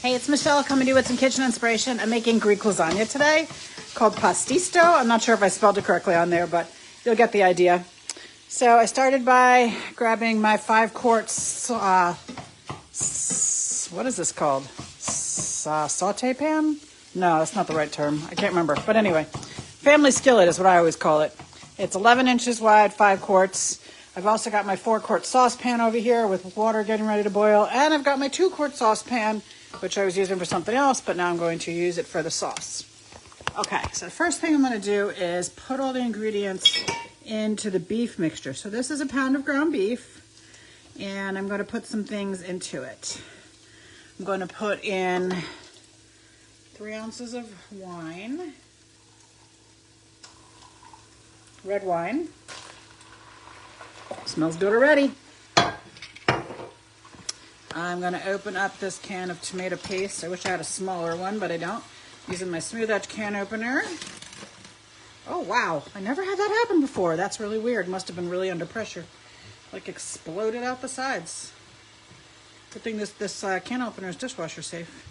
Hey, it's Michelle coming to you with some kitchen inspiration. I'm making Greek lasagna today called Pastisto. I'm not sure if I spelled it correctly on there, but you'll get the idea. So I started by grabbing my 5 quarts, what is this called? Saute pan? No, that's not the right term. I can't remember. But anyway, family skillet is what I always call it. It's 11 inches wide, 5 quarts. I've also got my 4-quart saucepan over here with water getting ready to boil. And I've got my 2-quart saucepan, which I was using for something else, but now I'm going to use it for the sauce. Okay, so the first thing I'm going to do is put all the ingredients into the beef mixture. So this is a pound of ground beef, and I'm going to put some things into it. I'm going to put in 3 ounces of wine, red wine. Smells good already. I'm going to open up this can of tomato paste. I wish I had a smaller one, but I don't. Using my smooth edge can opener. Oh, wow. I never had that happen before. That's really weird. Must have been really under pressure. Like exploded out the sides. Good thing this can opener is dishwasher safe.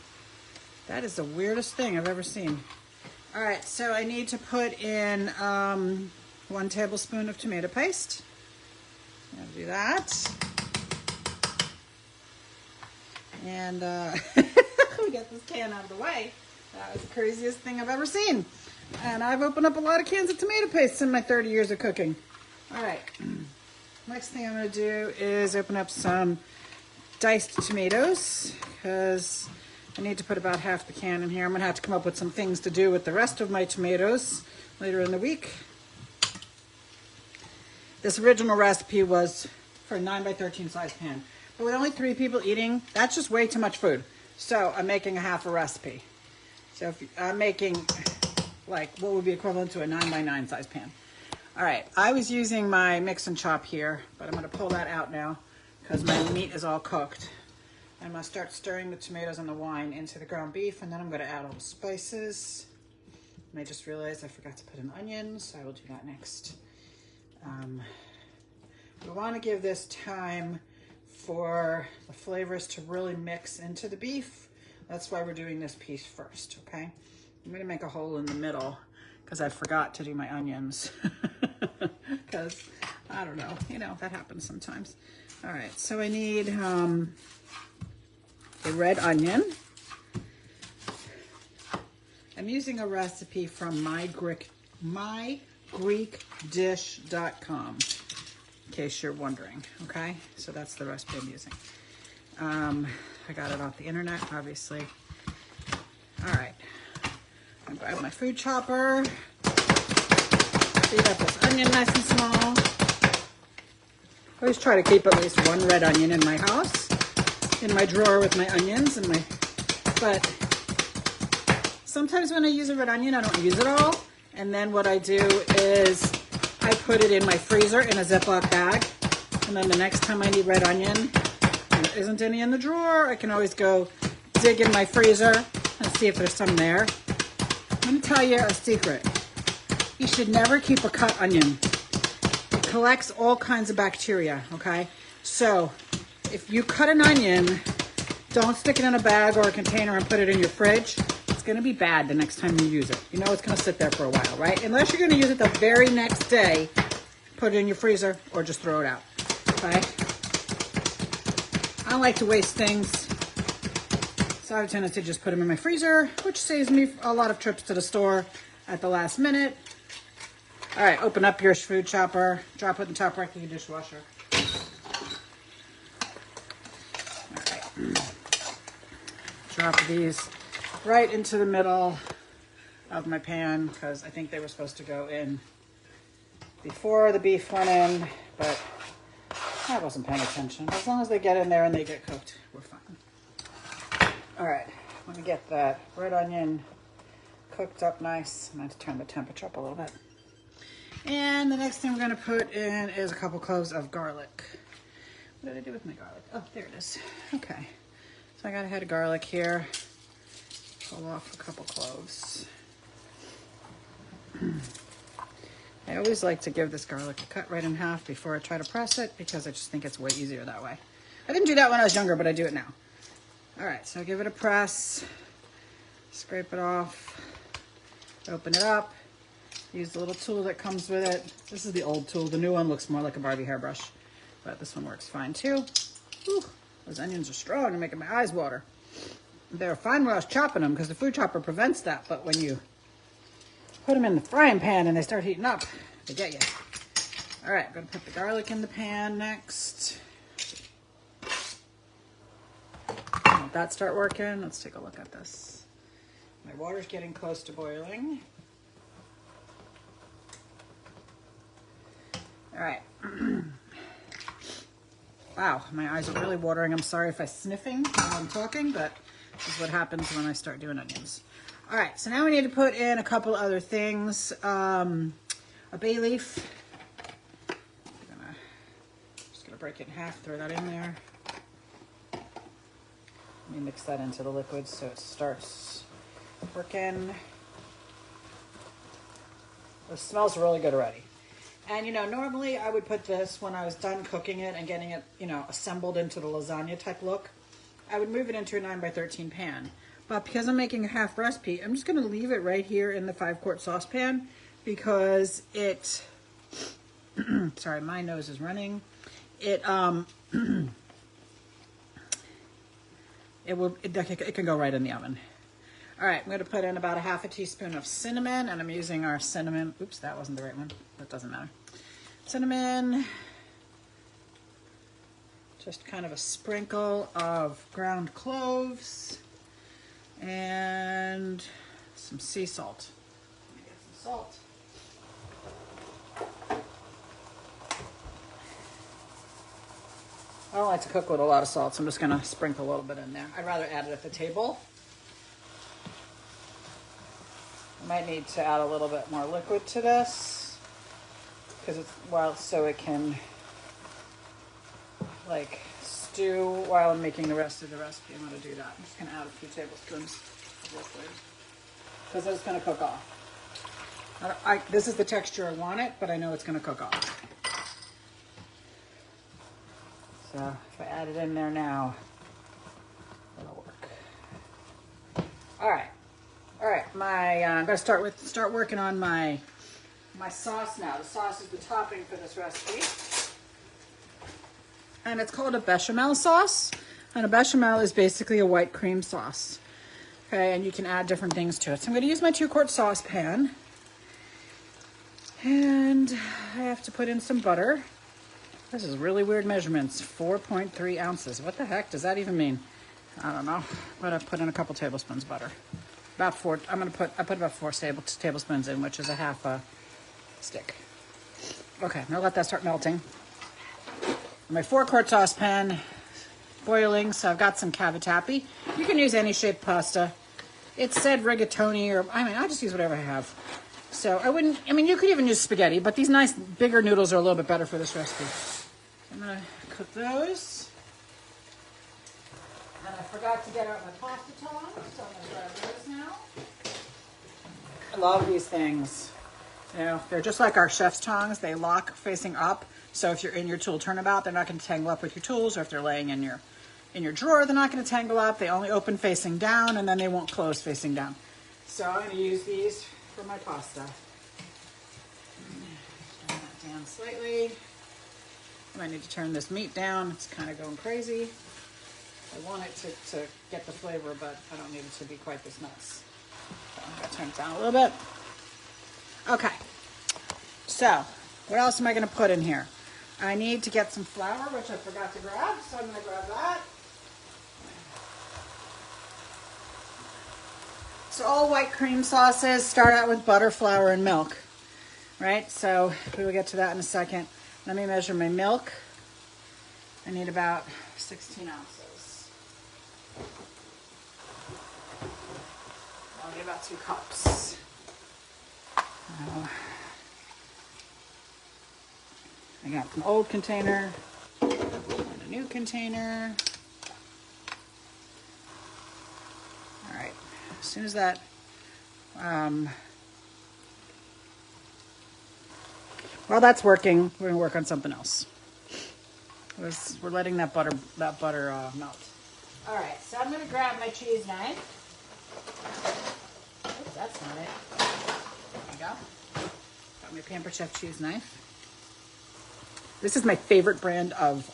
That is the weirdest thing I've ever seen. All right, so I need to put in 1 tablespoon of tomato paste. I'll do that. And we get this can out of the way. That was the craziest thing I've ever seen. And I've opened up a lot of cans of tomato paste in my 30 years of cooking. All right. Next thing I'm going to do is open up some diced tomatoes because I need to put about half the can in here. I'm going to have to come up with some things to do with the rest of my tomatoes later in the week. This original recipe was for a 9 by 13 size pan. But with only 3 people eating, that's just way too much food. So I'm making a half a recipe. So if I'm making like what would be equivalent to a 9 by 9 size pan. All right, I was using my mix and chop here, but I'm gonna pull that out now because my meat is all cooked. I'm gonna start stirring the tomatoes and the wine into the ground beef, and then I'm gonna add all the spices. And I just realized I forgot to put in onions, so I will do that next. We wanna give this time for the flavors to really mix into the beef. That's why we're doing this piece first, okay? I'm gonna make a hole in the middle because I forgot to do my onions. Because, I don't know, that happens sometimes. All right, so I need a red onion. I'm using a recipe from mygreekdish.com. in case you're wondering, okay? So that's the recipe I'm using. I got it off the internet, obviously. All right, I'm gonna grab my food chopper. Beat up this onion nice and small. I always try to keep at least 1 red onion in my house, in my drawer with my onions but sometimes when I use a red onion, I don't use it all. And then what I do is I put it in my freezer in a Ziploc bag. And then the next time I need red onion, and there isn't any in the drawer, I can always go dig in my freezer and see if there's some there. I'm going to tell you a secret. You should never keep a cut onion. It collects all kinds of bacteria, okay? So if you cut an onion, don't stick it in a bag or a container and put it in your fridge. It's going to be bad the next time you use it. You know it's going to sit there for a while, right? Unless you're going to use it the very next day, put it in your freezer or just throw it out, okay? I don't like to waste things, so I have a tendency to just put them in my freezer, which saves me a lot of trips to the store at the last minute. All right, open up your food chopper, drop it in the top right of your dishwasher. All right, drop these right into the middle of my pan because I think they were supposed to go in before the beef went in, but I wasn't paying attention. As long as they get in there and they get cooked, we're fine. All right, I'm gonna get that red onion cooked up nice. I'm going to turn the temperature up a little bit. And the next thing we're gonna put in is a couple cloves of garlic. What did I do with my garlic? Oh, there it is. Okay, so I got a head of garlic here. Pull off a couple cloves. I always like to give this garlic a cut right in half before I try to press it because I just think it's way easier that way. I didn't do that when I was younger, but I do it now. All right, so give it a press, scrape it off, open it up, use the little tool that comes with it. This is the old tool. The new one looks more like a Barbie hairbrush, but this one works fine too. Whew, those onions are strong and making my eyes water. They were fine when I was chopping them because the food chopper prevents that, but when you put them in the frying pan and they start heating up, they get you. All right, I'm gonna put the garlic in the pan next. Let that start working. Let's take a look at this. My water's getting close to boiling. All right. Wow, my eyes are really watering. I'm sorry if I'm sniffing while I'm talking, but this is what happens when I start doing onions. All right, so now we need to put in a couple other things. A bay leaf. Just gonna break it in half, throw that in there. Let me mix that into the liquid so it starts working. It smells really good already. And you know, normally I would put this when I was done cooking it and getting it, you know, assembled into the lasagna type look. I would move it into a 9x13 pan. But because I'm making a half recipe, I'm just gonna leave it right here in the 5-quart saucepan because it, sorry, my nose is running. It can go right in the oven. All right, I'm going to put in about a half a teaspoon of cinnamon, and I'm using our cinnamon. Oops, that wasn't the right one. That doesn't matter. Cinnamon. Just kind of a sprinkle of ground cloves and some sea salt. Let me get some salt. I don't like to cook with a lot of salt, so I'm just going to sprinkle a little bit in there. I'd rather add it at the table. I might need to add a little bit more liquid to this because it's, well, so it can like stew while I'm making the rest of the recipe. I'm going to do that. I'm just going to add a few tablespoons of liquid because it's going to cook off. This is the texture I want it, but I know it's going to cook off. So if I add it in there now, it'll work. All right, I'm gonna start working on my sauce now. The sauce is the topping for this recipe, and it's called a bechamel sauce. And a bechamel is basically a white cream sauce. Okay, and you can add different things to it. So I'm gonna use my 2-quart saucepan, and I have to put in some butter. This is really weird measurements, 4.3 ounces. What the heck does that even mean? I don't know. I'm gonna put in a couple tablespoons of butter. About 4, I put about 4 tablespoons in, which is a half a stick. Okay, now let that start melting. My 4-quart saucepan boiling, so I've got some cavatappi. You can use any shaped pasta. It said rigatoni, or I just use whatever I have. So you could even use spaghetti, but these nice bigger noodles are a little bit better for this recipe. I'm gonna cook those. And I forgot to get out my pasta tongs, so I'm gonna grab those now. I love these things. You know, they're just like our chef's tongs. They lock facing up. So if you're in your tool turnabout, they're not gonna tangle up with your tools, or if they're laying in your drawer, they're not gonna tangle up. They only open facing down, and then they won't close facing down. So I'm gonna use these for my pasta. Turn that down slightly. I might need to turn this meat down. It's kind of going crazy. I want it to get the flavor, but I don't need it to be quite this nuts. So I'm gonna turn it down a little bit. Okay, so what else am I gonna put in here? I need to get some flour, which I forgot to grab, so I'm gonna grab that. So all white cream sauces start out with butter, flour, and milk, right? So we will get to that in a second. Let me measure my milk. I need about 16 ounces. I'll need about 2 cups. I got an old container and a new container. All right, as soon as that, while that's working, we're gonna work on something else. We're letting that butter melt. All right, so I'm gonna grab my cheese knife. Oops, that's not it. There we go. Got my Pampered Chef cheese knife. This is my favorite brand of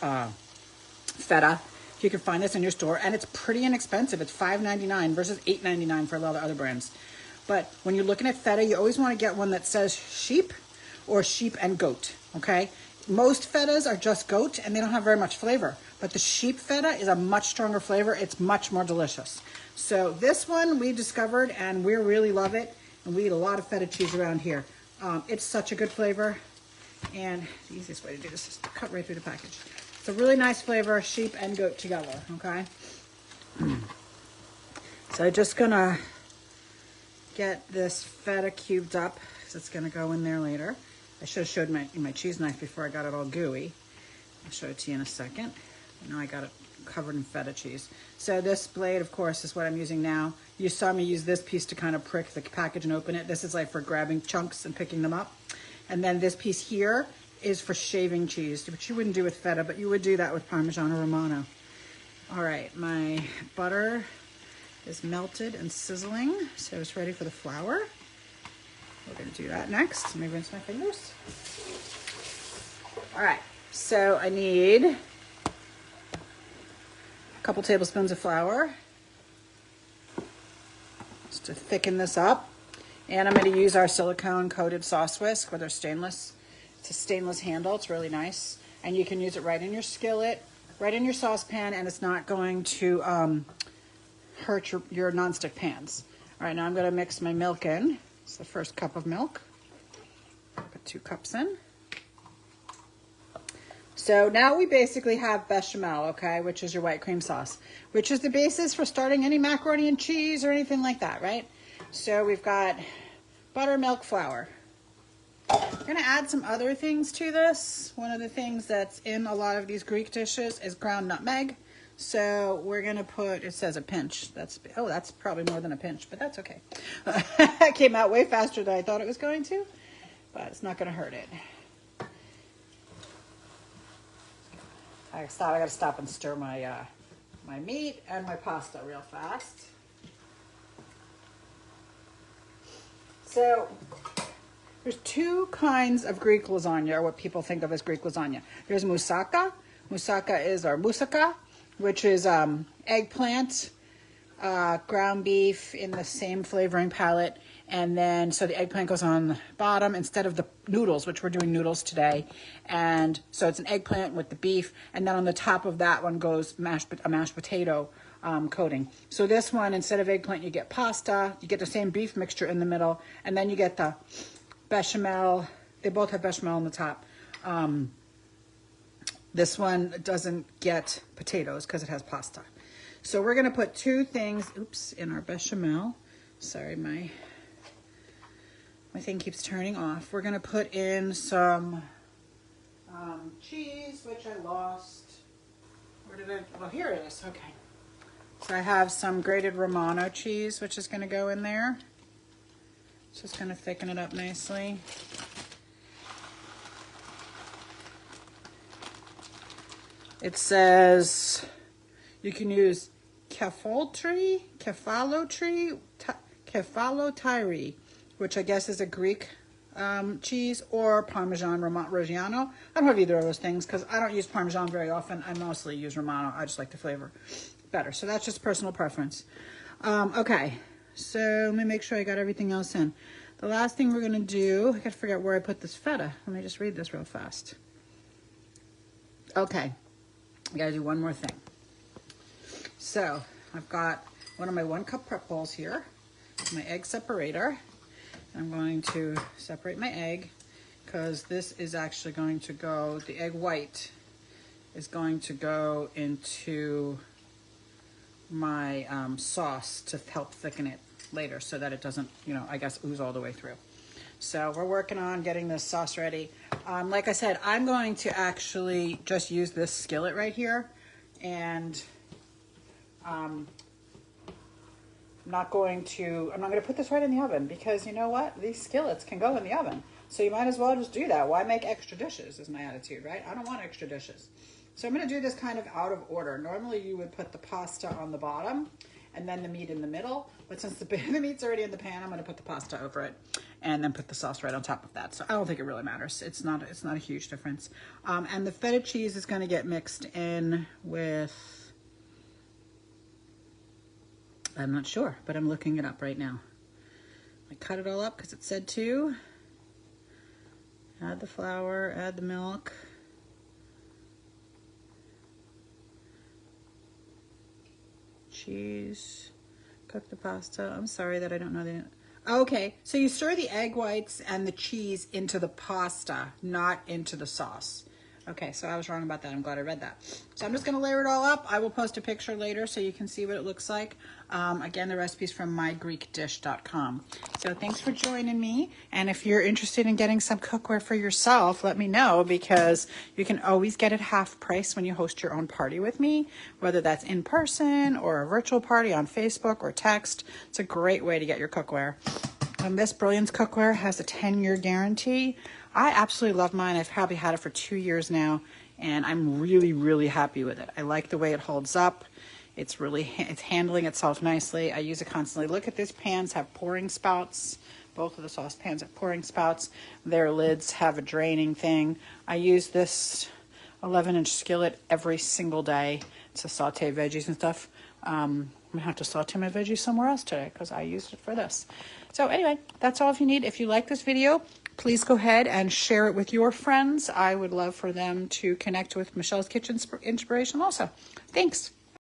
feta. If you can find this in your store, and it's pretty inexpensive. It's $5.99 versus $8.99 for a lot of other brands. But when you're looking at feta, you always want to get one that says sheep or sheep and goat, okay? Most fetas are just goat and they don't have very much flavor, but the sheep feta is a much stronger flavor. It's much more delicious. So this one we discovered and we really love it, and we eat a lot of feta cheese around here. It's such a good flavor, and the easiest way to do this is to cut right through the package. It's a really nice flavor, sheep and goat together, okay? So I'm just gonna get this feta cubed up because it's gonna go in there later. I should have showed my cheese knife before I got it all gooey. I'll show it to you in a second. Now I got it covered in feta cheese. So this blade, of course, is what I'm using now. You saw me use this piece to kind of prick the package and open it. This is like for grabbing chunks and picking them up. And then this piece here is for shaving cheese, which you wouldn't do with feta, but you would do that with Parmesan or Romano. All right, my butter is melted and sizzling, so it's ready for the flour. We're gonna do that next. Let me rinse my fingers. All right, so I need a couple tablespoons of flour just to thicken this up. And I'm gonna use our silicone coated sauce whisk with our stainless. It's a stainless handle, it's really nice. And you can use it right in your skillet, right in your saucepan, and it's not going to hurt your nonstick pans. All right, now I'm gonna mix my milk in. It's the first cup of milk. Put 2 cups in. So now we basically have bechamel, okay, which is your white cream sauce, which is the basis for starting any macaroni and cheese or anything like that, right? So we've got buttermilk flour. We're gonna add some other things to this. One of the things that's in a lot of these Greek dishes is ground nutmeg. So we're gonna put, it says a pinch. That's probably more than a pinch, but that's okay. It came out way faster than I thought it was going to, but it's not gonna hurt it. I gotta stop and stir my my meat and my pasta real fast. So there's 2 kinds of Greek lasagna, or what people think of as Greek lasagna. There's moussaka. Moussaka is our moussaka, which is eggplant, ground beef in the same flavoring palette. And then, so the eggplant goes on the bottom instead of the noodles, which we're doing noodles today. And so it's an eggplant with the beef. And then on the top of that one goes a mashed potato coating. So this one, instead of eggplant, you get pasta. You get the same beef mixture in the middle. And then you get the bechamel. They both have bechamel on the top. This one doesn't get potatoes because it has pasta. So we're gonna put 2 things, in our bechamel. Sorry, my thing keeps turning off. We're gonna put in some cheese, which I lost. Where did it, well, here it is, okay. So I have some grated Romano cheese, which is gonna go in there. It's just gonna thicken it up nicely. It says you can use kefalotyri, which I guess is a Greek cheese, or Parmesan Reggiano. I don't have either of those things because I don't use Parmesan very often. I mostly use Romano. I just like the flavor better. So that's just personal preference. Okay, so let me make sure I got everything else in. The last thing we're gonna do, I gotta figure out where I put this feta. Let me just read this real fast. Okay, I gotta do one more thing. So I've got one of my 1 cup prep bowls here, my egg separator. I'm going to separate my egg because this is actually going to go, the egg white is going to go into my sauce to help thicken it later so that it doesn't, I guess, ooze all the way through. So we're working on getting this sauce ready. Like I said, I'm going to actually just use this skillet right here, and I'm not going to put this right in the oven because you know what? These skillets can go in the oven. So you might as well just do that. Why make extra dishes is my attitude, right? I don't want extra dishes. So I'm going to do this kind of out of order. Normally you would put the pasta on the bottom and then the meat in the middle. But since the meat's already in the pan, I'm going to put the pasta over it and then put the sauce right on top of that. So I don't think it really matters. It's not a huge difference. And the feta cheese is going to get mixed in with, I'm not sure, but I'm looking it up right now. I cut it all up because it said to. Add the flour, add the milk. Cheese, cook the pasta. I'm sorry that I don't know the... Okay, so you stir the egg whites and the cheese into the pasta, not into the sauce. Okay, so I was wrong about that. I'm glad I read that. So I'm just going to layer it all up. I will post a picture later so you can see what it looks like. Again, the recipe's from mygreekdish.com. So thanks for joining me. And if you're interested in getting some cookware for yourself, let me know, because you can always get it half price when you host your own party with me, whether that's in person or a virtual party on Facebook or text. It's a great way to get your cookware. This Brilliance cookware has a 10-year guarantee. I absolutely love mine. I've probably had it for 2 years now, and I'm really, really happy with it. I like the way it holds up. It's handling itself nicely. I use it constantly. Look at these pans have pouring spouts. Both of the saucepans have pouring spouts. Their lids have a draining thing. I use this 11-inch skillet every single day to saute veggies and stuff. I'm gonna have to saute my veggies somewhere else today because I used it for this. So anyway, that's all if you need. If you like this video, please go ahead and share it with your friends. I would love for them to connect with Michelle's Kitchen Inspiration also. Thanks.